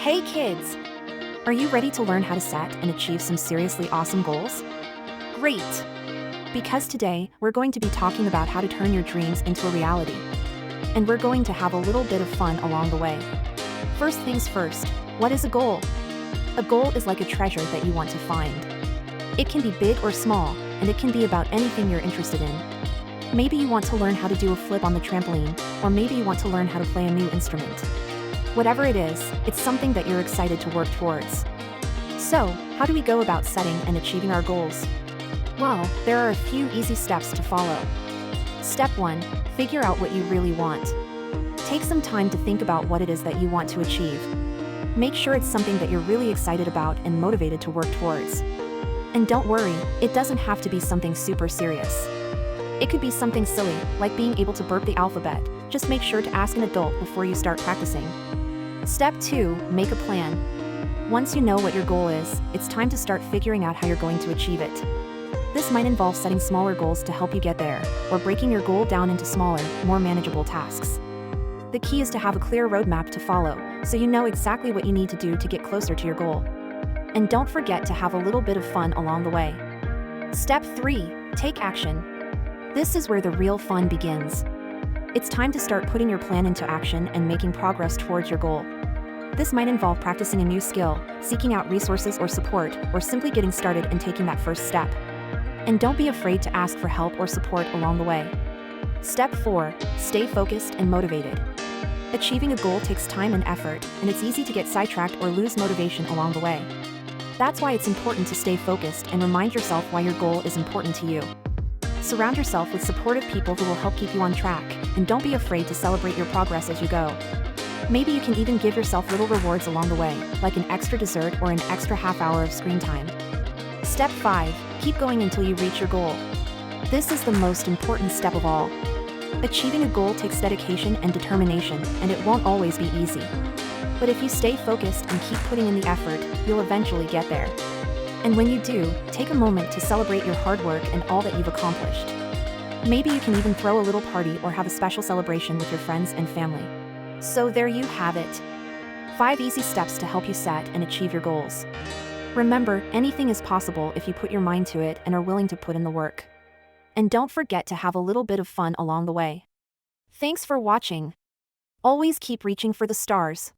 Hey kids! Are you ready to learn how to set and achieve some seriously awesome goals? Great! Because today, we're going to be talking about how to turn your dreams into a reality. And we're going to have a little bit of fun along the way. First things first, what is a goal? A goal is like a treasure that you want to find. It can be big or small, and it can be about anything you're interested in. Maybe you want to learn how to do a flip on the trampoline, or maybe you want to learn how to play a new instrument. Whatever it is, it's something that you're excited to work towards. So, how do we go about setting and achieving our goals? Well, there are a few easy steps to follow. Step 1. Figure out what you really want. Take some time to think about what it is that you want to achieve. Make sure it's something that you're really excited about and motivated to work towards. And don't worry, it doesn't have to be something super serious. It could be something silly, like being able to burp the alphabet. Just make sure to ask an adult before you start practicing. Step 2. Make a plan. Once you know what your goal is, it's time to start figuring out how you're going to achieve it. This might involve setting smaller goals to help you get there, or breaking your goal down into smaller, more manageable tasks. The key is to have a clear roadmap to follow, so you know exactly what you need to do to get closer to your goal. And don't forget to have a little bit of fun along the way. Step 3. Take action. This is where the real fun begins. It's time to start putting your plan into action and making progress towards your goal. This might involve practicing a new skill, seeking out resources or support, or simply getting started and taking that first step. And don't be afraid to ask for help or support along the way. Step 4. Stay focused and motivated. Achieving a goal takes time and effort, and it's easy to get sidetracked or lose motivation along the way. That's why it's important to stay focused and remind yourself why your goal is important to you. Surround yourself with supportive people who will help keep you on track, and don't be afraid to celebrate your progress as you go. Maybe you can even give yourself little rewards along the way, like an extra dessert or an extra half hour of screen time. Step 5. Keep going until you reach your goal. This is the most important step of all. Achieving a goal takes dedication and determination, and it won't always be easy. But if you stay focused and keep putting in the effort, you'll eventually get there. And when you do, take a moment to celebrate your hard work and all that you've accomplished. Maybe you can even throw a little party or have a special celebration with your friends and family. So there you have it. 5 easy steps to help you set and achieve your goals. Remember, anything is possible if you put your mind to it and are willing to put in the work. And don't forget to have a little bit of fun along the way. Thanks for watching. Always keep reaching for the stars.